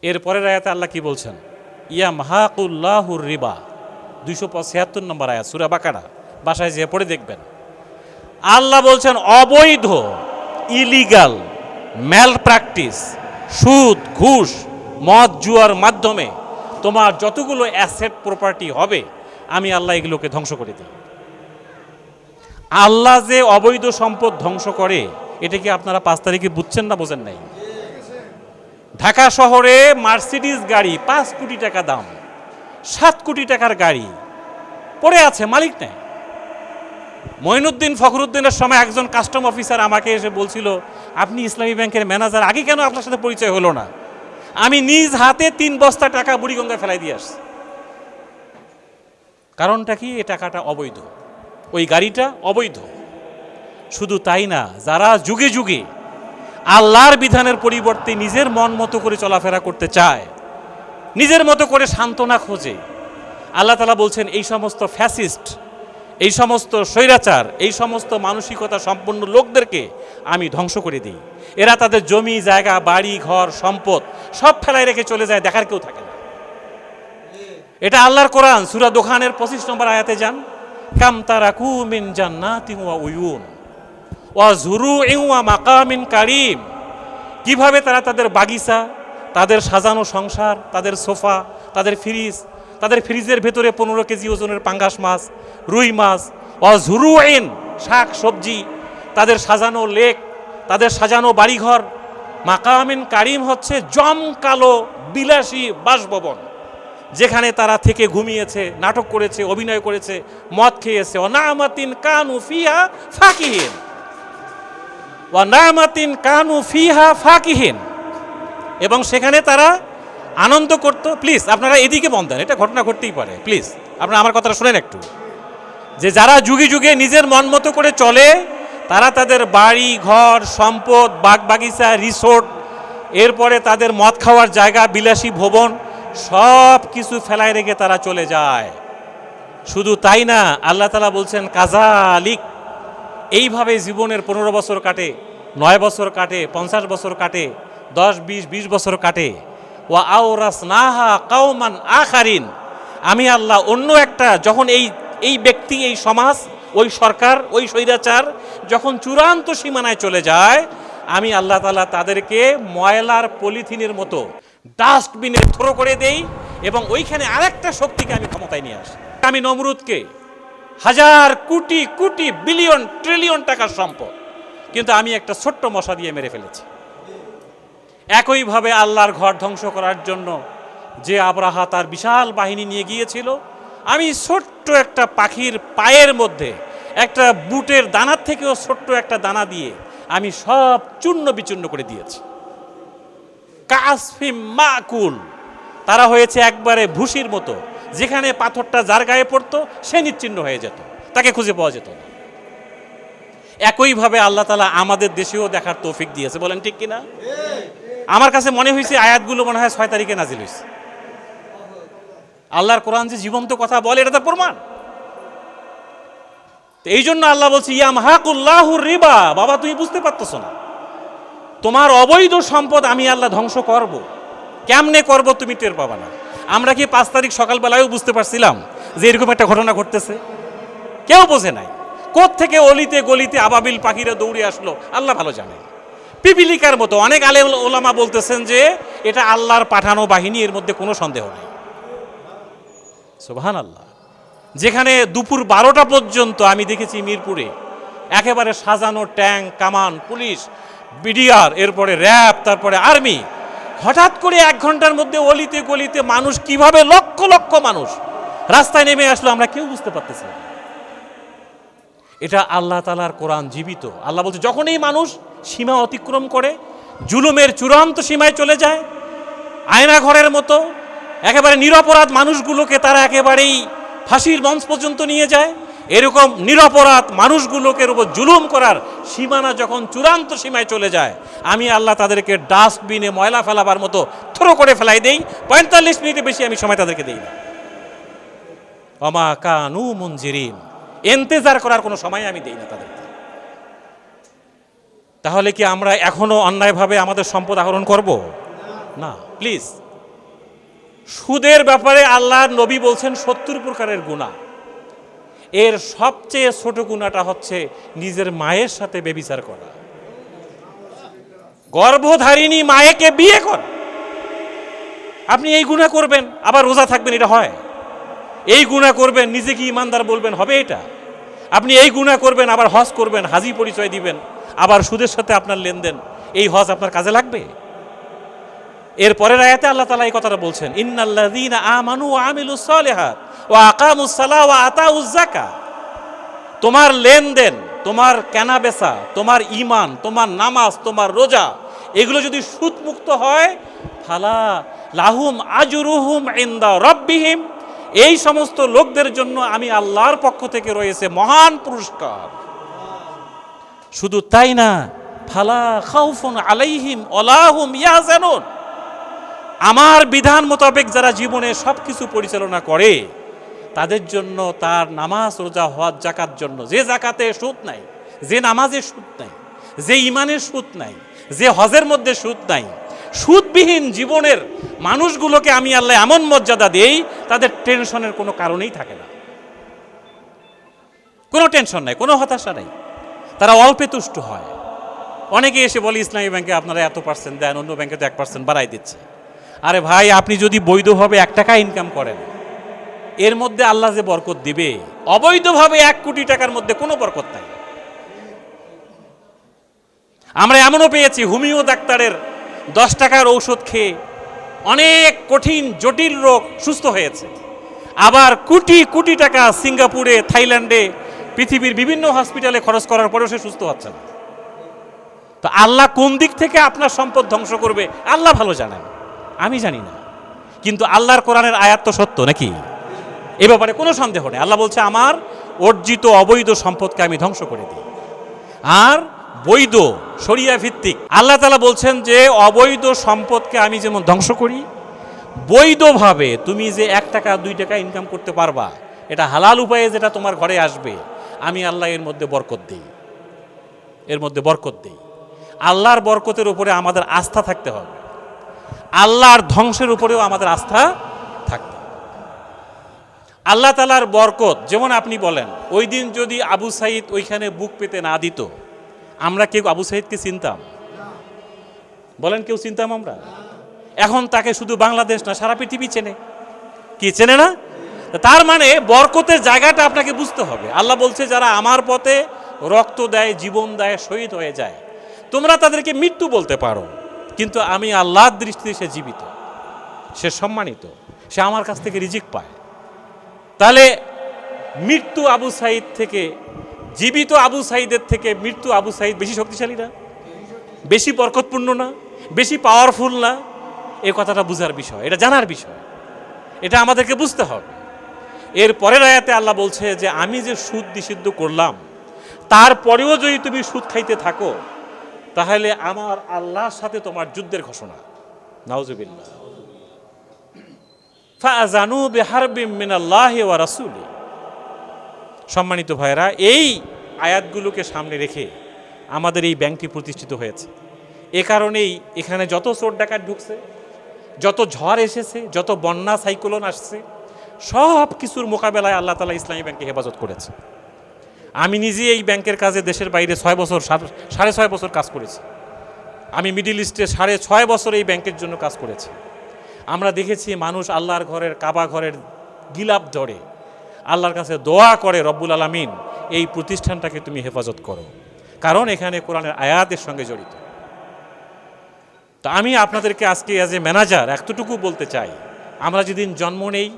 এরপরের আয়াতে আল্লাহ কি বলছেন? ইয়ামহাকুল্লাহুর রিবা, 275 নম্বর আয়াত সূরা বাকারা, বাসায় যেয়ে পড়ে দেখবেন। আল্লাহ বলছেন অবৈধ, ইলিগাল, ম্যাল প্র্যাকটিস, সুদ, ঘুষ, মদ, জুয়ার মাধ্যমে তোমার যতগুলো অ্যাসেট প্রপার্টি হবে আমি আল্লাহ এগুলোকে ধ্বংস করে দিই। আল্লাহ যে অবৈধ সম্পদ ধ্বংস করে এটা কি আপনারা 5 তারিখে বুঝছেন না বোঝেন নাই? ঢাকা শহরে মার্সিডিজ গাড়ি 5 কোটি টাকা দাম, 7 কোটি টাকার গাড়ি পড়ে আছে, মালিক নেই। মঈনুদ্দিন ফখরুদ্দিনের সময় একজন কাস্টম অফিসার আমাকে এসে বলছিল, আপনি ইসলামী ব্যাংকের ম্যানেজার, আগে কেন আপনার সাথে পরিচয় হলো না? আমি নিজ হাতে 3 বস্তা টাকা বুড়িগঙ্গায় ফেলাই দিয়ে আসছি। কারণটা কি? এই টাকাটা অবৈধ, ওই গাড়িটা অবৈধ। শুধু তাই না, যারা যুগে যুগে আল্লাহর বিধানের পরিবর্তে নিজের মন মতো করে চলাফেরা করতে চায়, নিজের মতো করে সান্ত্বনা খোঁজে, আল্লাহ তাআলা বলছেন এই সমস্ত ফ্যাসিস্ট, এই সমস্ত স্বৈরাচার, এই সমস্ত মানসিকতা সম্পন্ন লোকদেরকে আমি ধ্বংস করে দিই। এরা তাদের জমি জায়গা, বাড়ি ঘর, সম্পদ সব ফেলায় রেখে চলে যায়, দেখার কেউ থাকে না। এটা আল্লাহর কোরআন, সূরা দোখানের 25 নম্বর আয়াতে যান। কাম তারাকু মিন জান্নাতিন ওয়া উয়ুন ওয়া যুরুইন ওয়া মাকামিন কারীম, কিভাবে তারা তাদের বাগিচা, তাদের সাজানো সংসার, তাদের সোফা, তাদের ফ্রিজ, তাদের ফ্রিজের ভেতরে 15 কেজি ওজনের পাঙ্গাস মাছ, রুই মাছ, ওয়া যুরুইন, শাক সবজি, তাদের সাজানো লেক, তাদের সাজানো বাড়িঘর, মাকামিন কারীম হচ্ছে জমকালো বিলাসী বাসভবন, যেখানে তারা থেকে ঘুমিয়েছে, নাটক করেছে, অভিনয় করেছে, মদ খেয়েছে। ওয়ানামাতিন কানু ফিহা ফাকিহিন, ওয়ানামাতিন কানু ফিহা ফাকিহিন, এবং সেখানে তারা আনন্দ করত। প্লিজ আপনারা এদিকে মন দেন, এটা ঘটনা ঘটতেই পারে, প্লিজ আপনারা আমার কথাটা শুনেন একটু। যে যারা যুগে যুগে নিজের মন মতো করে চলে, তারা তাদের বাড়ি ঘর, সম্পদ, বাগ বাগিচা, রিসোর্ট, এরপরে তাদের মদ খাওয়ার জায়গা, বিলাসী ভবন সব কিছু ফেলায় রেখে তারা চলে যায়। শুধু তাই না, আল্লাহ তাআলা বলছেন কাযালিক, এইভাবে জীবনের 15 বছর কাটে, 9 বছর কাটে, 50 বছর কাটে, 10, 20, 20 বছর কাটে। ওয়া আওরাসনাহা কওমান আখারিন, আমি আল্লাহ অন্য একটা, যখন এই ব্যক্তি, এই সমাজ, ওই সরকার, ওই স্বৈরাচার যখন চূড়ান্ত সীমানায় চলে যায়, আমি আল্লাহ তাআলা তাদেরকে ময়লার পলিথিনের মতো ডাস্টবিনে থ্রো করে দেই, এবং ওইখানে আরেকটা শক্তিকে আমি ক্ষমতায় নিয়ে আসি। আমি নমরুদকে 1000 কোটি কোটি বিলিয়ন ট্রিলিয়ন টাকার সম্পদ, কিন্তু আমি একটা ছোট্ট মশা দিয়ে মেরে ফেলেছি। একইভাবে আল্লাহর ঘর ধ্বংস করার জন্য যে আব্রাহা তার বিশাল বাহিনী নিয়ে গিয়েছিল, আমি ছোট্ট একটা পাখির পায়ের মধ্যে একটা বুটের দানার থেকেও ছোট্ট একটা দানা দিয়ে আমি সব চূর্ণ বিচূর্ণ করে দিয়েছি। কাসফিম মাকুল, তারা হয়েছে একবারে ভুসির মতো, যেখানে পাথরটা যার গায়ে পড়তো সে নিশ্চিহ্ন হয়ে যেত, তাকে খুঁজে পাওয়া যেত না। একইভাবে আল্লাহ তাআলা আমাদের দেশেও দেখার তৌফিক দিয়েছে, বলেন ঠিক কিনা? আমার কাছে মনে হয়েছে আয়াতগুলো মনে হয় 6 তারিখে নাজিল হয়েছে। আল্লাহর কোরআন যে জীবন্ত কথা বলে, এটা তার প্রমাণ। তো এই জন্য আল্লাহ বলছে ইয়ামহাকুল্লাহুর রিবা। বাবা তুমি বুঝতে পারতেছো না, তোমার অবৈধ সম্পদ আমি আল্লাহ ধ্বংস করব। কেমনে করব তুমি টের পাবা না। আমরা কি 5 তারিখ সকালবেলায়ও বুঝতে পারছিলাম যে এরকম একটা ঘটনা ঘটতেছে? কেউ বোঝে নাই। কোত্থেকে অলিতে গলিতে আবাবিল পাখিরা দৌড়ে আসলো আল্লাহ ভালো জানে। পিপিলিকার মতো অনেক আলেম ওলামা বলতেছেন যে এটা আল্লাহর পাঠানো বাহিনী, এর মধ্যে কোনো সন্দেহ নেই। সুবহানাল্লাহ। যেখানে দুপুর 12টা পর্যন্ত আমি দেখেছি মিরপুরে একেবারে সাজানো ট্যাঙ্ক, কামান, পুলিশ, বিডিআর, এরপরে র্যাব, তারপরে আর্মি, হঠাৎ করে 1 ঘন্টার মধ্যে অলিতে গলিতে মানুষ কিভাবে লক্ষ লক্ষ মানুষ রাস্তায় নেমে আসলো আমরা কেউ বুঝতে পারতেছি না। এটা আল্লাহ তাআলার কোরআন জীবিত। আল্লাহ বলছে যখন এই মানুষ সীমা অতিক্রম করে, জুলুমের চূড়ান্ত সীমায় চলে যায়, আয়না ঘরের মতো একেবারে নিরপরাধ মানুষগুলোকে তারা একেবারেই ফাঁসির মঞ্চ পর্যন্ত নিয়ে যায়, এরকম নিরপরাধ মানুষগুলোকে উপর জুলুম করার সীমানা যখন চূড়ান্ত সীমায় চলে যায়, আমি আল্লাহ তাদেরকে ডাস্টবিনে ময়লা ফেলাবার মতো থ্রো করে ফেলাই দেই। 45 মিনিটে বেশি আমি সময় তাদেরকে দেই না। ওমা কানু মুনজিরিন, ইন্তেজার করার কোনো সময় আমি দেই না তাদেরকে। তাহলে কি আমরা এখনো অন্যায়ভাবে আমাদের সম্পদ আহরণ করব? না, প্লিজ সুদের ব্যাপারে আল্লাহর নবী বলছেন 70 প্রকারের গুনাহ। এর সবচেয়ে ছোট গুনাহটা হচ্ছে নিজের মায়ের সাথে ব্যভিচার করা, গর্ভধারিণী মায়েকে বিয়ে করা। আপনি এই গুনাহ করবেন আবার রোজা থাকবেন, এটা হয়? এই গুনাহ করবেন নিজেকে ইমানদার বলবেন, হবে এটা? আপনি এই গুনাহ করবেন আবার হজ করবেন, হাজি পরিচয় দিবেন, আবার সুদের সাথে আপনার লেনদেন, এই হজ আপনার কাজে লাগবে? এর পরের আয়াতে আল্লাহ তাআলা এই কথাটা বলছেন, ইন্নাল্লাযীনা আমানু ওয়া আমিলুস সালিহাত ওয়া আকামুস সালাহ ওয়া আতাউজ যাকাত। তোমার লেনদেন, তোমার কেনাবেচা, তোমার ঈমান, তোমার নামাজ, তোমার রোজা, এগুলো যদি সুদমুক্ত হয়, ফালা লাহুম আজরুহুম ইনদা রাব্বিহিম, এই সমস্ত লোকদের জন্য আমি আল্লাহর পক্ষ থেকে রয়েছে মহান পুরস্কার। শুধু তাই না, ফালা খাউফুন আলাইহিম ওয়ালা হুম ইয়াহজানুন, আমার বিধান মোতাবেক যারা জীবনে সবকিছু পরিচালনা করে তাদের জন্য, তার নামাজ রোজা হজ যাকাত জন্য, যে যাকাতে সুদ নাই, যে নামাজে সুদ নাই, যে ইমানের সুদ নাই, যে হজের মধ্যে সুদ নাই, সুদবিহীন জীবনের মানুষগুলোকে আমি আল্লাহ এমন মর্যাদা দেই, তাদের টেনশনের কোনো কারণেই থাকে না, কোনো টেনশন নাই, কোনো হতাশা নাই, তারা অল্পে তুষ্ট হয়। অনেকে এসে বলে ইসলামী ব্যাংকে আপনারা এত পার্সেন্ট দেন, অন্য ব্যাংকে তো 1% বাড়াই দিচ্ছে। আরে ভাই, আপনি যদি বৈধভাবে 1 টাকা ইনকাম করেন, এর মধ্যে আল্লাহ যে বরকত দিবে, অবৈধভাবে 1 কোটি টাকার মধ্যে কোনো বরকত নাই। আমরা এমনও পেয়েছি হোমিও ডাক্তারের 10 টাকার ঔষধ খেয়ে অনেক কঠিন জটিল রোগ সুস্থ হয়েছে, আবার কোটি কোটি টাকা সিঙ্গাপুরে, থাইল্যান্ডে, পৃথিবীর বিভিন্ন হসপিটালে খরচ করার পরেও সে সুস্থ হচ্ছে না। তো আল্লাহ কোন দিক থেকে আপনার সম্পদ ধ্বংস করবে আল্লাহ ভালো জানেন, আমি জানি না। কিন্তু আল্লাহর কোরআনের আয়াত তো সত্য নাকি? এ ব্যাপারে কোনো সন্দেহ নেই। আল্লাহ বলছে আমার অর্জিত অবৈধ সম্পদকে আমি ধ্বংস করে দিই। আর বৈধ শরিয়া ভিত্তিক আল্লাহ তাআলা বলছেন যে অবৈধ সম্পদকে আমি যেমন ধ্বংস করি, বৈধভাবে তুমি যে 1 টাকা 2 টাকা ইনকাম করতে পারবা, এটা হালাল উপায়ে যেটা তোমার ঘরে আসবে, আমি আল্লাহ এর মধ্যে বরকত দিই, এর মধ্যে বরকত দিই। আল্লাহর বরকতের উপরে আমাদের আস্থা থাকতে হবে, আল্লাহর ধ্বংসের উপরেও আমাদের আস্থা থাকতে হবে। আল্লাহ তাআলার বরকত, যেমন আপনি বলেন ওই দিন যদি আবু সাঈদ ওইখানে বুক পেতে না দিত, আমরা কেউ আবু সাঈদকে চিনতাম? বলেন, কেউ চিনতাম আমরা? এখন তাকে শুধু বাংলাদেশ না, সারা পৃথিবী চেনে। কি চেনে না? তার মানে বরকতের জায়গাটা আপনাকে বুঝতে হবে। আল্লাহ বলছে যারা আমার পথে রক্ত দেয়, জীবন দেয়, শহীদ হয়ে যায়, তোমরা তাদেরকে মৃত্যু বলতে পারো, কিন্তু আমি আল্লাহর দৃষ্টিতে সে জীবিত, সে সম্মানিত, সে আমার কাছ থেকে রিজিক পায়। তাহলে মৃত্যু আবু সাঈদ থেকে, জীবিত আবু সাঈদের থেকে মৃত্যু আবু সাঈদ বেশি শক্তিশালী না? বেশি বরকতপূর্ণ না? বেশি পাওয়ারফুল না? এই কথাটা বুঝার বিষয়, এটা জানার বিষয়, এটা আমাদেরকে বুঝতে হবে। এর পরের আয়াতে আল্লাহ বলছে যে আমি যে সুদ নিষিদ্ধ করলাম, তারপরেও যদি তুমি সুদ খাইতে থাকো, তাহলে আমার আল্লাহর সাথে তোমার যুদ্ধের ঘোষণা। নাউজুবিল্লাহ। ফাআযানু বিহারবিম মিনাল্লাহি ওয়া রাসূলি। সম্মানিত ভাইরা, এই আয়াতগুলোকে সামনে রেখে আমাদের এই ব্যাংকটি প্রতিষ্ঠিত হয়েছে। এ কারণেই এখানে যত চোর ডাকাত ঢুকছে, যত ঝড় এসেছে, যত বন্যা সাইক্লোন আসছে, সব কিছুর মোকাবেলায় আল্লাহ তাআলা ইসলামী ব্যাংকে হেফাজত করেছে। আমি নিজে এই ব্যাংকের কাজে দেশের বাইরে 6 বছর, 6.5 বছর কাজ করেছি। আমি মিডিল ইস্টে 6.5 বছর এই ব্যাংকের জন্য কাজ করেছি। আমরা দেখেছি মানুষ আল্লাহর ঘরের, কাবা ঘরের গিলাপ ধরে আল্লাহর কাছে দোয়া করে, রব্বুল আলামিন এই প্রতিষ্ঠানটাকে তুমি হেফাজত করো, কারণ এখানে কোরআনের আয়াতের সঙ্গে জড়িত। তো আমি আপনাদেরকে আজকে অ্যাজ এ ম্যানেজার এতটুকু বলতে চাই, আমরা যেদিন জন্ম নেই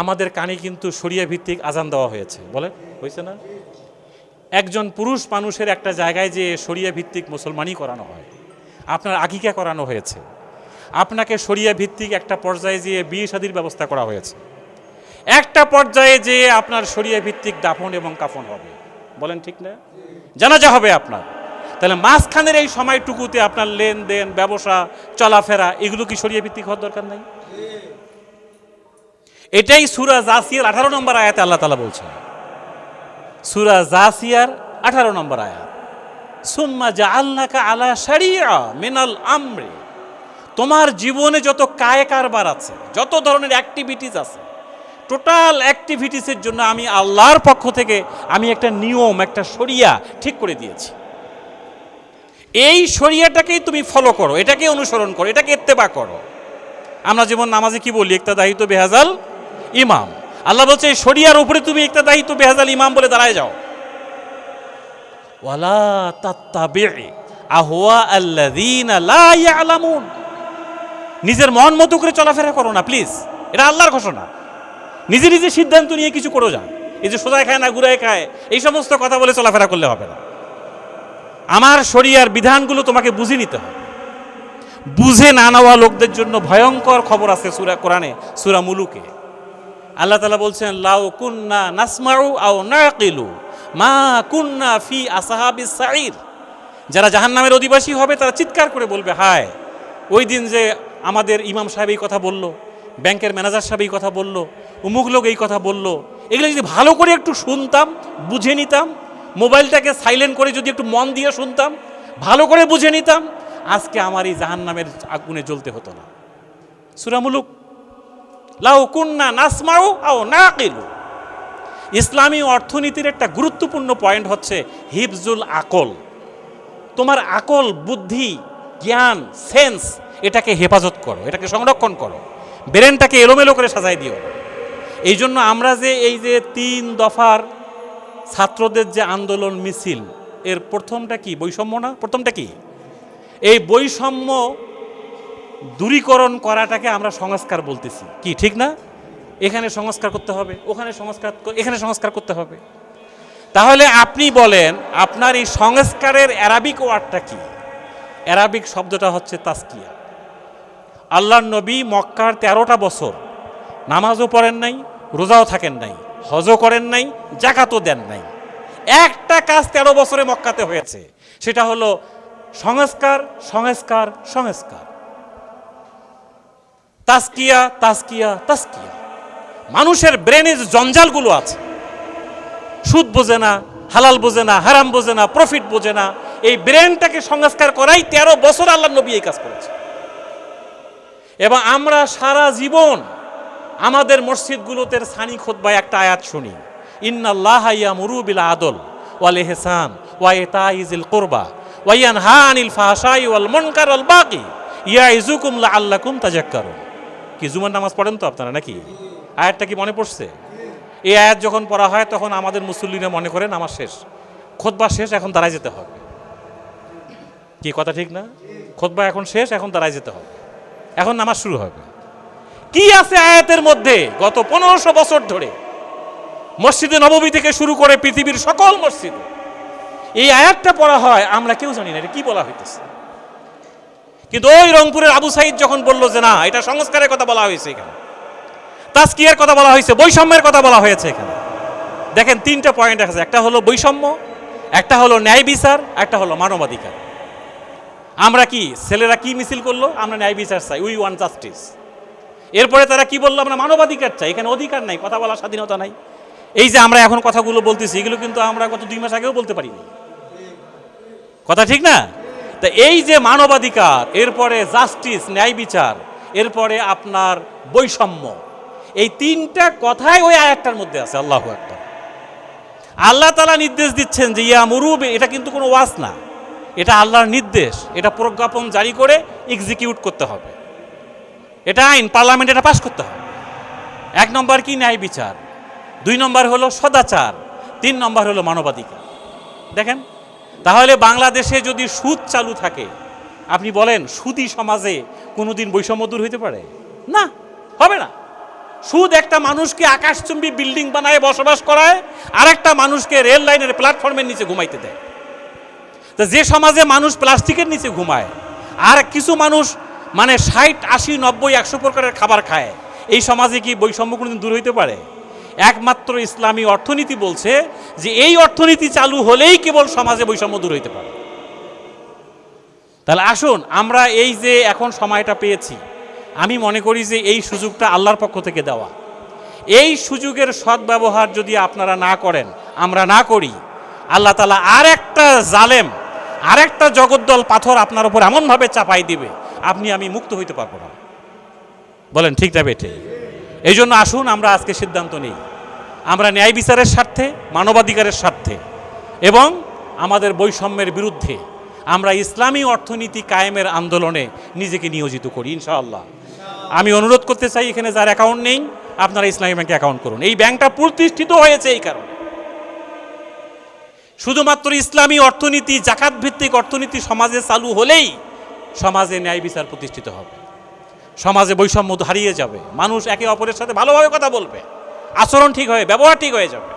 আমাদের কানে কিন্তু শরিয়া ভিত্তিক আজান দেওয়া হয়েছে, বলেন হয়েছে না? একজন পুরুষ মানুষের একটা জায়গায় যে শরিয়া ভিত্তিক মুসলমানি করানো হয়, আপনার আকিকা করানো হয়েছে, আপনাকে শরিয়া ভিত্তিক একটা পর্যায়ে যেয়ে বিয়ে শাদীর ব্যবস্থা করা হয়েছে, একটা পর্যায়ে যেয়ে আপনার শরিয়া ভিত্তিক দাফন এবং কাফন হবে, বলেন ঠিক না? জানাজা হবে আপনার। তাহলে মাঝখানের এই সময়টুকুতে আপনার লেনদেন, ব্যবসা, চলাফেরা, এগুলো কি শরিয়া ভিত্তিক হওয়ার দরকার নাই? এটাই সূরা জাসিয়ার 18 নম্বর আয়াতে আল্লাহ তাআলা বলছেন। সূরা জাসিয়ার 18 নম্বর আয়াত, সুম্মা জাআলনাকা আলা শারিয়া মিনাল আমরি, তোমার জীবনে যত কায় কারবার আছে, যত ধরনের অ্যাক্টিভিটিস আছে, টোটাল অ্যাক্টিভিটিসের জন্য আমি আল্লাহর পক্ষ থেকে আমি একটা নিয়ম, একটা শরিয়া ঠিক করে দিয়েছি। এই শরিয়াটাকেই তুমি ফলো করো, এটাকে অনুসরণ করো, এটাকে ইত্তেবা করো। আমরা যেমন নামাজে কি বলি, ইক্তাদাহিতু বিহাযাল ইমাম। আল্লাহ বলছে এই শরিয়ার উপরে তুমি ইক্তাদাহিতু বিহাযাল ইমাম বলে দাঁড়ায় যাও। ওয়ালা তাত্তাবিউ আহওয়া আল্লাযীনা লা ইয়ালামুন। নিজের মন মতো করে চলাফেরা করো না প্লিজ, এটা আল্লাহর ঘোষণা। নিজে নিজে সিদ্ধান্ত নিয়ে কিছু করো যান। এই যে সোজায় খায় না ঘুরায় খায়, এই সমস্ত কথা বলে চলাফেরা করলে হবে না। আমার শরিয়ার বিধানগুলো তোমাকে বুঝে নিতে হবে। বুঝে না নেওয়া লোকদের জন্য ভয়ঙ্কর খবর আছে সূরা কোরআনে, সূরা মুলুকে। আল্লাহ তাআলা বলছেন, লাউ কুন্না নাসমাউ আও নাকিলু মা কুন্না ফি আসহাবিস সাঈর। যারা জাহান্নামের অধিবাসী হবে তারা চিৎকার করে বলবে, হায় ওই দিন যে আমাদের ইমাম সাহেব এই কথা বলল, ব্যাংকের ম্যানেজার সাহেব এই কথা বলল, অমুক লোক এই কথা বলল, এগুলো যদি ভালো করে একটু শুনতাম, বুঝে নিতাম, মোবাইলটাকে সাইলেন্ট করে যদি একটু মন দিয়ে শুনতাম, ভালো করে বুঝে নিতাম, আজকে আমার এই জাহান্নামের আগুনে জ্বলতে হতো না। সূরা মুলুক, লাউ কুন্না নাসমাউ আও নাকিলু। ইসলামী অর্থনীতির একটা গুরুত্বপূর্ণ পয়েন্ট হচ্ছে হিফজুল আকল। তোমার আকল, বুদ্ধি, জ্ঞান, সেন্স, এটাকে হেফাজত করো, এটাকে সংরক্ষণ করো, ব্রেনটাকে এলোমেলো করে সাজাই দিও। এই জন্য আমরা যে এই যে 3 দফার ছাত্রদের যে আন্দোলন মিছিল, এর প্রথমটা কি? বৈষম্য না? প্রথমটা কি? এই বৈষম্য দূরীকরণ করাটাকে আমরা সংস্কার বলতেছি। কি ঠিক না? এখানে সংস্কার করতে হবে, ওখানে সংস্কার, এখানে সংস্কার করতে হবে। তাহলে আপনি বলেন আপনার এই সংস্কারের অ্যারাবিক ওয়ার্ডটা কি? অ্যারাবিক শব্দটা হচ্ছে তাসকিয়া। আল্লাহর নবী মক্কার 13টা বছর নামাজও পড়েন নাই, রোজাও থাকেন নাই, হজও করেন নাই, জাকাতও দেন নাই। একটা কাজ 13 বছরে মক্কাতে হয়েছে, সেটা হলো সংস্কার, সংস্কার, সংস্কার। তাসকিয়া, তাসকিয়া, তাসকিয়া। মানুষের ব্রেনে যে জঞ্জালগুলো আছে, সুদ বোঝে না, হালাল বোঝে না, হারাম বোঝে না, প্রফিট বোঝে না, এই ব্রেনটাকে সংস্কার করাই 13 বছর আল্লাহর নবী এই কাজ করেছে। এবং আমরা সারা জীবন আমাদের মসজিদগুলোতে সানি খুতবায় একটা আয়াত শুনি, ইন্নাল্লাহা ইয়ামুরু বিল আদল ওয়াল ইহসান ওয়া ইতাইজিল কুরবা ওয়া ইয়ানহা আনিল ফাহশাই ওয়াল মুনকার ওয়াল বাগি ইয়াইজুকুম লাআল্লাকুম তাযাক্কারুন। কি জুমার নামাজ পড়েন তো আপনারা নাকি? আয়াতটা কি মনে পড়ছে? এই আয়াত যখন পড়া হয় তখন আমাদের মুসল্লিরা মনে করেন নামাজ শেষ, খুতবা শেষ, এখন দাঁড়ায় যেতে হবে। কি কথা ঠিক না? খুতবা এখন শেষ, এখন দাঁড়ায় যেতে হবে, এখন নামাজ শুরু হবে। কি আছে আয়াতের মধ্যে? গত 1500 বছর ধরে মসজিদে নববী থেকে শুরু করে পৃথিবীর সকল মসজিদে এই আয়াতটা পড়া হয়, আমরা কেউ জানি না এটা কি বলা হইতেছে। কিন্তু ওই রংপুরের আবু সাইদ যখন বলল যে না, এটা সংস্কারের কথা বলা হয়েছে, এখানে তাসকিয়ার কথা বলা হয়েছে, বৈষম্যের কথা বলা হয়েছে। এখানে দেখেন 3টা পয়েন্ট আছে, একটা হলো বৈষম্য, একটা হলো ন্যায় বিচার, একটা হলো মানবাধিকার। আমরা কি, ছেলেরা কি মিছিল করলো? আমরা ন্যায় বিচার চাই, উই ওয়ান্ট জাস্টিস। এরপরে তারা কি বললো? আমরা মানবাধিকার চাই। এখানে অধিকার নাই, কথা বলার স্বাধীনতা নাই। এই যে আমরা এখন কথাগুলো বলতেছি, এগুলো কিন্তু আমরা গত 2 মাস আগেও বলতে পারিনি। কথা ঠিক না? তা এই যে মানবাধিকার, এরপরে জাস্টিস, ন্যায় বিচার, এরপরে আপনার বৈষম্য, এই 3টা কথাই ওই আয়াতটার মধ্যে আছে। আল্লাহু আকবার। আল্লাহ তাআলা নির্দেশ দিচ্ছেন যে ইয়ামুরু, এটা কিন্তু কোনো ওয়াজ না, এটা আল্লাহর নির্দেশ। এটা প্রজ্ঞাপন জারি করে এক্সিকিউট করতে হবে, এটা আইন, পার্লামেন্ট এটা পাস করতে হবে। 1 নম্বর কি? ন্যায় বিচার। 2 নম্বর হলো সদাচার। 3 নম্বর হলো মানবাধিকার। দেখেন, তাহলে বাংলাদেশে যদি সুদ চালু থাকে, আপনি বলেন সুদী সমাজে কোনোদিন বৈষম্য দূর হইতে পারে? না, হবে না। সুদ একটা মানুষকে আকাশচুম্বী বিল্ডিং বানায় বসবাস করায়, আর একটা মানুষকে রেল লাইনের প্ল্যাটফর্মের নিচে ঘুমাইতে দেয়। তো যে সমাজে মানুষ প্লাস্টিকের নিচে ঘুমায়, আর কিছু মানুষ মানে 60, 80, 90, 100 প্রকারের খাবার খায়, এই সমাজে কি বৈষম্য কোনোদিন দূর হইতে পারে? একমাত্র ইসলামী অর্থনীতি বলছে যে এই অর্থনীতি চালু হলেই কেবল সমাজে বৈষম্য দূর হইতে পারে। তাহলে আসুন, আমরা এই যে এখন সময়টা পেয়েছি, আমি মনে করি যে এই সুযোগটা আল্লাহর পক্ষ থেকে দেওয়া। এই সুযোগের সদ্ব্যবহার যদি আপনারা না করেন, আমরা না করি, আল্লাহ তাআলা আর একটা জালেম, আর একটা জগদ্দল পাথর আপনার উপর এমনভাবে চাপাই দিবে, আপনি আমি মুক্ত হইতে পারবো না। বলেন ঠিক না বেঠে? এই জন্য আসুন আমরা আজকে সিদ্ধান্ত নিই, আমরা ন্যায় বিচারের স্বার্থে, মানবাধিকারের স্বার্থে এবং আমাদের বৈষম্যের বিরুদ্ধে আমরা ইসলামী অর্থনীতি কায়েমের আন্দোলনে নিজেকে নিয়োজিত করি ইনশাআল্লাহ। আমি অনুরোধ করতে চাই, এখানে যার অ্যাকাউন্ট নেই আপনারা ইসলামী ব্যাংকে অ্যাকাউন্ট করুন। এই ব্যাংকটা প্রতিষ্ঠিত হয়েছে এই কারণে, শুধুমাত্র ইসলামী অর্থনীতি, জাকাত ভিত্তিক অর্থনীতি সমাজে চালু হলেই সমাজে ন্যায় বিচার প্রতিষ্ঠিত হবে, সমাজে বৈষম্য হারিয়ে যাবে, মানুষ একে অপরের সাথে ভালোভাবে কথা বলবে, আচরণ ঠিক হয়ে, ব্যবহার ঠিক হয়ে যাবে।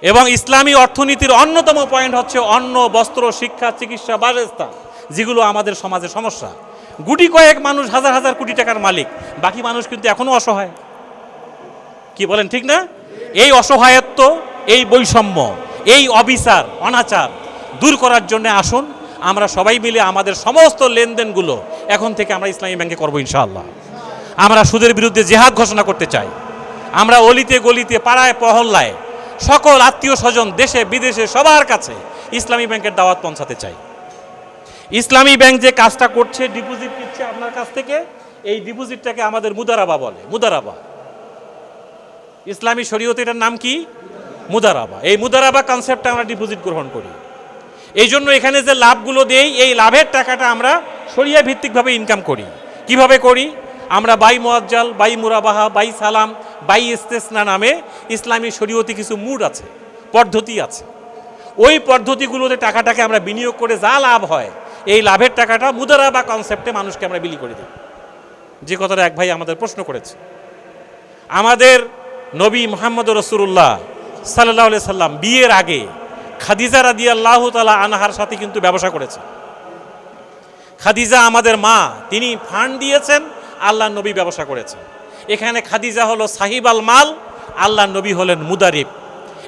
এবং ইসলামী অর্থনীতির অন্যতম পয়েন্ট হচ্ছে অন্ন, বস্ত্র, শিক্ষা, চিকিৎসা, বাসস্থান, যেগুলো আমাদের সমাজের সমস্যা। গুটি কয়েক মানুষ হাজার হাজার কোটি টাকার মালিক, বাকি মানুষ কিন্তু এখনো অসহায়। কি বলেন ঠিক না? এই অসহায়ত্ব, এই বৈষম্য, এই অবিচার, অনাচার দূর করার জন্য আসুন আমরা সবাই মিলে আমাদের সমস্ত লেনদেনগুলো এখন থেকে আমরা ইসলামী ব্যাংকে করবো ইনশাআল্লাহ। আমরা সুদের বিরুদ্ধে জেহাদ ঘোষণা করতে চাই। আমরা অলিতে গলিতে, পাড়ায় পহল্লায়, সকল আত্মীয় স্বজন, দেশে বিদেশে সবার কাছে ইসলামী ব্যাংকের দাওয়াত পৌঁছাতে চাই। ইসলামী ব্যাংক যে কাজটা করছে, ডিপোজিট নিচ্ছে আপনার কাছ থেকে, এই ডিপোজিটটাকে আমাদের মুদারাবা বলে। মুদারাবা, ইসলামী শরীয়তে এটার নাম কি? মুদারাবা। এই মুদারাবা কনসেপ্টটা আমরা ডিপোজিট গ্রহণ করি। এই জন্য এখানে যে লাভগুলো দেই, এই লাভের টাকাটা আমরা শরিয়া ভিত্তিকভাবে ইনকাম করি। কিভাবে করি? আমরা বাই মুআজ্জাল, বাই মুরাবাহা, বাই সালাম, বাই ইস্তেসনা নামে ইসলামী শরীয়তে কিছু মুড আছে, পদ্ধতি আছে। ওই পদ্ধতিগুলোতে টাকাটাকে আমরা বিনিয়োগ করে যা লাভ হয়, এই লাভের টাকাটা মুদারাবা কনসেপ্টে মানুষকে আমরা বিলি করে দিই। যে কথাটা এক ভাই আমাদের প্রশ্ন করেছে, আমাদের নবী মুহাম্মদ রাসূলুল্লাহ সাল্লাল্লাহু আলাইহি সাল্লাম বিয়ের আগে খাদিজা রাদিয়াল্লাহু তাআলা আনহার সাথে কিন্তু ব্যবসা করেছে। খাদিজা আমাদের মা, তিনি ফান্ড দিয়েছেন, আল্লাহ নবী ব্যবসা করেছেন। এখানে খাদিজা হলো সাহিব আল মাল, আল্লাহ নবী হলেন মুদারিব।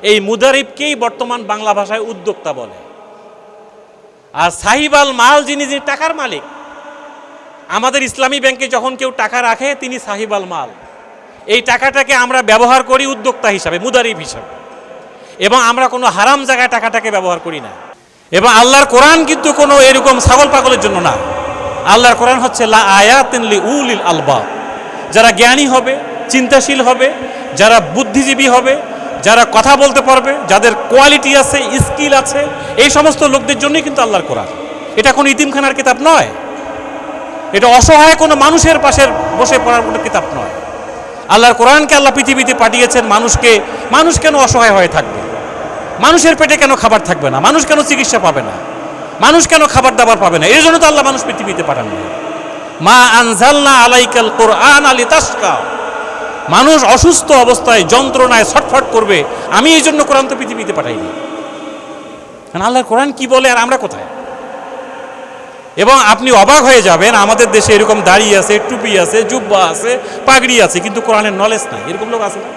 এই মুদারিবকেই বর্তমান বাংলা ভাষায় উদ্যোক্তা বলে। আর সাহিব আল মাল যিনি টাকার মালিক, আমাদের ইসলামী ব্যাংকে যখন কেউ টাকা রাখে তিনি সাহিব আল মাল। এই টাকাটাকে আমরা ব্যবহার করি উদ্যোক্তা হিসাবে, মুদারিব হিসাবে, এবং আমরা কোনো হারাম জায়গায় টাকাটাকে ব্যবহার করি না। এবং আল্লাহর কোরআন কিন্তু কোনো এরকম ছাগল পাগলের জন্য না। আল্লাহর কোরআন হচ্ছে লা আয়াতিন লিউলিল আলবাব, যারা জ্ঞানী হবে, চিন্তাশীল হবে, যারা বুদ্ধিজীবী হবে, যারা কথা বলতে পারবে, যাদের কোয়ালিটি আছে, স্কিল আছে, এই সমস্ত লোকদের জন্যই কিন্তু আল্লাহর কোরআন। এটা কোনো ইতিমখানার কিতাব নয়, এটা অসহায় কোনো মানুষের পাশে বসে পড়ার কোনো কিতাব নয়। আল্লাহর কোরআনকে আল্লাহ পৃথিবীতে পাঠিয়েছেন মানুষ কেন অসহায় হয়ে থাকবে? মানুষের পেটে কেন খাবার থাকবে না? মানুষ কেন চিকিৎসা পাবে না? মানুষ কেন খাবার দাবার পাবে না? এর জন্য তো আল্লাহ মানুষ পৃথিবীতে পাঠান না। মা আনজালনা আলাইকাল কোরআন লিতাশকা, মানুষ অসুস্থ অবস্থায় যন্ত্রণায় ছটফট করবে, আমি এই জন্য কোরআন তো পৃথিবীতে পাঠাইনি। কারণ আল্লাহর কোরআন কি বলে আর আমরা কোথায়? এবং আপনি অবাক হয়ে যাবেন, আমাদের দেশে এরকম দাড়ি আছে, টুপি আছে, জুব্বা আছে, পাগড়ি আছে, কিন্তু কোরআনের নলেজ নাই। এরকম লোক আছে না?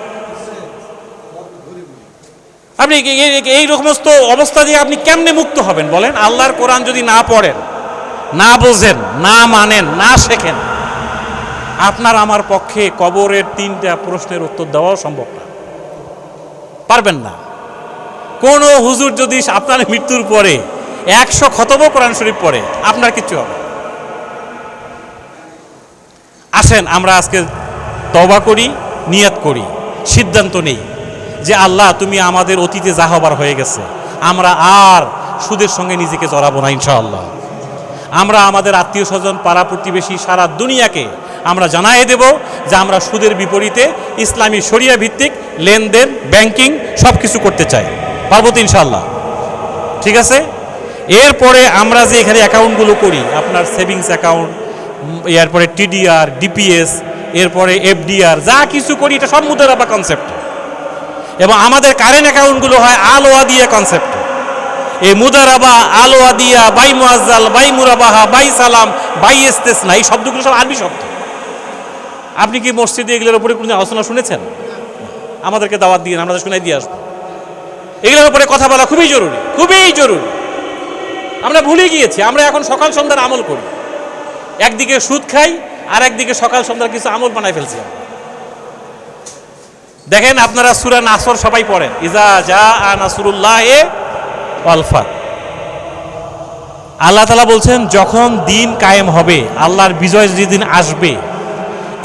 আপনি এই সমস্ত অবস্থা দিয়ে আপনি কেমনে মুক্ত হবেন বলেন? আল্লাহর কোরআন যদি না পড়েন, না বোঝেন, না মানেন, না শেখেন, আপনার আমার পক্ষে কবরের 3টা প্রশ্নের উত্তর দেওয়াও সম্ভব না, পারবেন না। কোন হুজুর যদি আপনার মৃত্যুর পরে 100 খতম কোরআন শরীফ পড়ে, আপনার কিচ্ছু হবে। আসেন আমরা আজকে তওবা করি, নিয়ত করি, সিদ্ধান্ত নেই যে আল্লাহ তুমি আমাদের অতীতে যা হবার হয়ে গেছে, আমরা আর সুদের সঙ্গে নিজেকে জড়াবো না ইনশাআল্লাহ। আমরা আমাদের আত্মীয় স্বজন, পাড়া প্রতিবেশী, সারা দুনিয়াকে আমরা জানাই দেব যে আমরা সুদের বিপরীতে ইসলামী শরিয়া ভিত্তিক লেনদেন, ব্যাংকিং সব কিছু করতে চাই। পারবো তো ইনশাআল্লাহ? ঠিক আছে। এরপরে আমরা যে এখানে অ্যাকাউন্টগুলো করি, আপনার সেভিংস অ্যাকাউন্ট, এরপরে টিডিআর, ডিপিএস, এরপরে এফডিআর, যা কিছু করি এটা সব মুদারাবা কনসেপ্ট। এবং আমাদের কারেন্ট অ্যাকাউন্টগুলো হয় আল ওয়াদিয়া কনসেপ্ট। এই মুদারাবা, আল ওয়াদিয়া, বাই মুআজ্জাল, বাই মুরাবাহা, বাই সালাম, বাই ইস্তেসনা, এই শব্দগুলো সব আরবি শব্দ। আপনি কি মসজিদে এগুলোর উপরে কোনো আলোচনা শুনেছেন? আমাদেরকে দাওয়াত দিয়ে আমরা শুনাই দিয়ে আসবো। এগুলোর উপরে কথা বলা খুবই জরুরি, খুবই জরুরি। আমরা ভুলে গিয়েছি, আমরা এখন সকাল সন্ধ্যার আমল করি, একদিকে সুদ খাই আর একদিকে সকাল সন্ধ্যার কিছু আমল বানাই ফেলছি। দেখেন আপনারা সূরা নাসর সবাই পড়েন, ইজা জাআ নাসরুল্লাহি ওয়াল ফাত। আল্লাহ তাআলা বলছেন যখন দিন কায়েম হবে, আল্লাহর বিজয় যেদিন আসবে,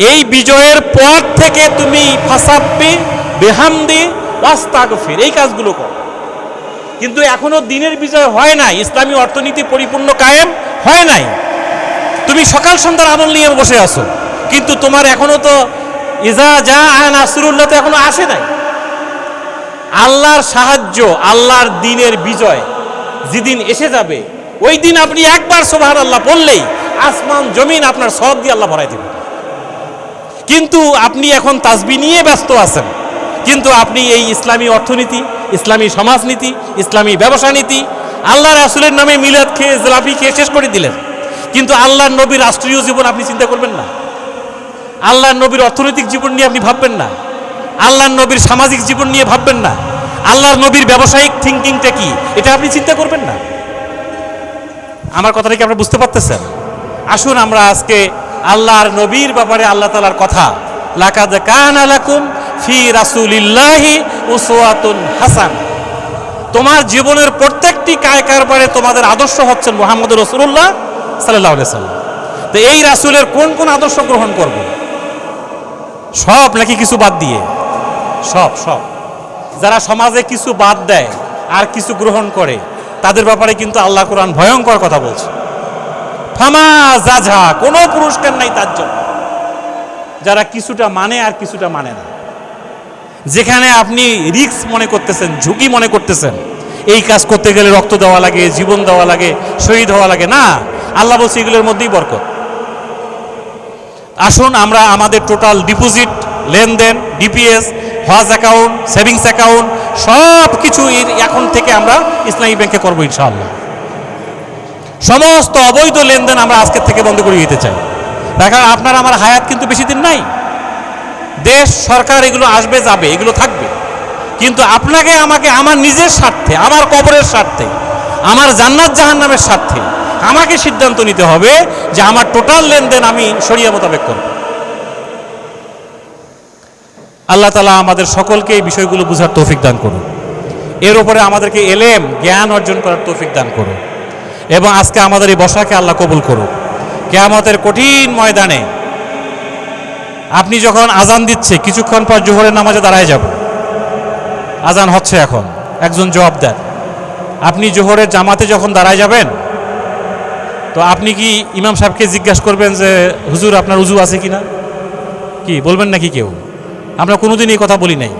এই বিজয়ের পর থেকে তুমি ফাসাব্বি বিহামদি ওয়াস্তাগফির, এই কাজগুলো করো। কিন্তু এখনো দিনের বিজয় হয় নাই, ইসলামী অর্থনীতি পরিপূর্ণ কায়েম হয় নাই। তুমি সকাল সন্ধ্যার আমল নিয়ে বসে আছো, কিন্তু তোমার এখনো তো ইজা জা নাসরুল্লাহ তো এখনো আসে নাই। আল্লাহর সাহায্য, আল্লাহর দিনের বিজয় যেদিন এসে যাবে, ওই দিন আপনি একবার সুবহানাল্লাহ বললেই আসমান জমিন আপনার সওয়াব দিয়ে আল্লাহ ভরাই দেবে। কিন্তু আপনি এখন তাসবিহ নিয়ে ব্যস্ত আছেন, কিন্তু আপনি এই ইসলামী অর্থনীতি, ইসলামী সমাজনীতি, ইসলামী ব্যবসা নীতি, আল্লাহ রাসূলের নামে মিলাদ খেয়ে জিলাপি খেয়ে শেষ করে দিলেন। কিন্তু আল্লাহর নবীর রাষ্ট্রীয় জীবন আপনি চিন্তা করবেন না, আল্লাহর নবীর অর্থনৈতিক জীবন নিয়ে আপনি ভাববেন না, আল্লাহর নবীর সামাজিক জীবন নিয়ে ভাববেন না, আল্লাহর নবীর ব্যবসায়িক থিঙ্কিংটা কি এটা আপনি চিন্তা করবেন না। আমার কথাটা কি আপনারা বুঝতে পারতেছেন? আসুন আমরা আজকে আল্লাহর নবীর ব্যাপারে আল্লাহ তাআলার কথা, লাকাদ কানা লাকুম ফি রাসূলিল্লাহি উসওয়াতুন হাসান, তোমার জীবনের প্রত্যেকটি কায় কারবারে তোমাদের আদর্শ হচ্ছেন মুহাম্মদুর রাসূলুল্লাহ সাল্লাল্লাহু আলাইহি সাল্লাম। তো এই রাসূলের কোন কোন আদর্শ গ্রহণ করব? সব নাকি কিছু বাদ দিয়ে? সব সব। যারা সমাজে কিছু বাদ দেয় আর কিছু গ্রহণ করে, তাদের ব্যাপারে কিন্তু আল্লাহ কোরআন ভয়ঙ্কর কথা বলছে। ফামা জাযা, কোনো পুরস্কার নাই তার জন্য যারা কিছুটা মানে আর কিছুটা মানে না। যেখানে আপনি রিস্ক মনে করতেছেন, ঝুঁকি মনে করতেছেন, এই কাজ করতে গেলে রক্ত দেওয়া লাগে, জীবন দেওয়া লাগে, শহীদ হওয়া লাগে, না, আল্লাহ বলছে এগুলোর মধ্যেই বরকত। আসুন আমরা আমাদের টোটাল ডিপোজিট, লেনদেন, ডিপিএস, হজ অ্যাকাউন্ট, সেভিংস অ্যাকাউন্ট সব কিছু এখন থেকে আমরা ইসলামী ব্যাংকে করবো ইনশাআল্লাহ। সমস্ত অবৈধ লেনদেন আমরা আজকের থেকে বন্ধ করে দিতে চাই। দেখেন আপনার আমার হায়াত কিন্তু বেশি দিন নাই, দেশ সরকার এগুলো আসবে যাবে, এগুলো থাকবে, কিন্তু আপনাকে আমাকে আমার নিজের স্বার্থে, আমার কবরের স্বার্থে, আমার জান্নাত জাহান্নামের স্বার্থে আমাকে সিদ্ধান্ত নিতে হবে যে আমার টোটাল লেনদেন আমি শরিয়া মোতাবেক করব। আল্লাহ তাআলা আমাদের সকলকে এই বিষয়গুলো বুঝার তৌফিক দান করুন, এর উপরে আমাদেরকে এলেম জ্ঞান অর্জন করার তৌফিক দান করুন, এবং আজকে আমাদের এই বসাকে আল্লাহ কবুল করুন। কিয়ামতের কঠিন ময়দানে আপনি যখন আজান দিচ্ছে, কিছুক্ষণ পর জোহরের নামাজে দাঁড়ায় যাব, আজান হচ্ছে এখন, একজন জবাব দেন, আপনি জোহরের জামাতে যখন দাঁড়ায় যাবেন, তো আপনি কি ইমাম সাহেবকে জিজ্ঞাসা করবেন যে হুজুর আপনার উজু আছে কিনা? কি বলবেন নাকি কেউ? আমরা কোনোদিন এই কথা বলি নাই।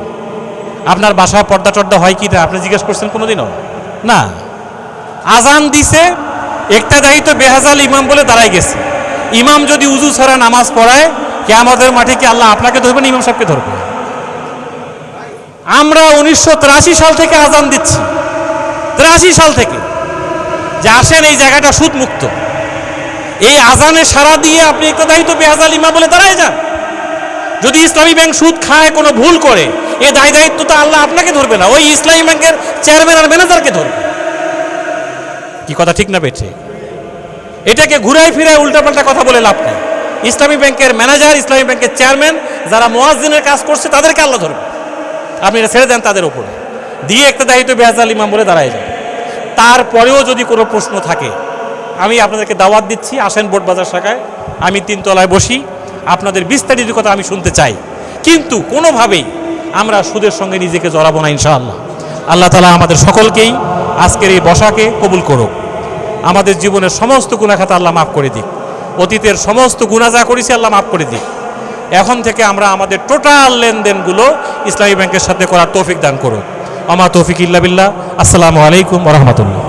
আপনার বাসায় পর্দা টর্দা হয় কি না আপনি জিজ্ঞাসা করছেন কোনোদিনও? না। আজান দিছে, একটা দায়িত্ব বেহাজাল ইমাম বলে দাঁড়ায় গেছে, ইমাম যদি উজু ছাড়া নামাজ পড়ায়, কিয়ামতের মাঠে কি আল্লাহ আপনাকে ধরবেন, ইমাম সাহেবকে ধরবে? আমরা 1983 সাল থেকে আজান দিচ্ছি, 83 সাল থেকে, যে আসেন এই জায়গাটা সুদ মুক্ত। এই আজানে সারা দিয়ে আপনি একটা দায়িত্ব বেহাজাল ইমাম বলে দাঁড়ায় যান। যদি ইসলামী ব্যাংক সুদ খায়, কোনো ভুল করে, এই দায়িত্ব তো আল্লাহ আপনাকে ধরবে না, ওই ইসলামী ব্যাংকের চেয়ারম্যান আর ম্যানেজারকে ধরবে। কি কথা ঠিক না বেঠে? এটাকে ঘুরাই ফিরায় উল্টাপাল্টা কথা বলে লাভ নেই। ইসলামী ব্যাংকের ম্যানেজার, ইসলামী ব্যাংকের চেয়ারম্যান, যারা মুয়াজ্জিনের কাজ করছে তাদেরকে আল্লাহ ধরবে। আপনি এটা ছেড়ে দেন তাদের উপরে, দিয়ে একটা দায়িত্ব বেহাজাল ইমাম বলে দাঁড়ায় যান। তারপরেও যদি কোনো প্রশ্ন থাকে, আমি আপনাদেরকে দাওয়াত দিচ্ছি, আসেন বোটবাজার শাখায়, আমি 3 তলায় বসি, আপনাদের বিস্তারিত কথা আমি শুনতে চাই, কিন্তু কোনোভাবেই আমরা সুদের সঙ্গে নিজেকে জড়াবো না ইনশাআল্লাহ। আল্লাহ তাআলা আমাদের সকলকেই আজকের এই বসাকে কবুল করুক, আমাদের জীবনের সমস্ত গুনাহ খাতা আল্লাহ মাফ করে দিক, অতীতের সমস্ত গুনাহ যা করেছি আল্লাহ মাফ করে দিক। এখন থেকে আমরা আমাদের টোটাল লেনদেনগুলো ইসলামী ব্যাংকের সাথে করার তৌফিক দান করুন। আমা তৌফিক ইল্লা বিল্লাহ। আসসালামু আলাইকুম ওয়া রাহমাতুল্লাহ।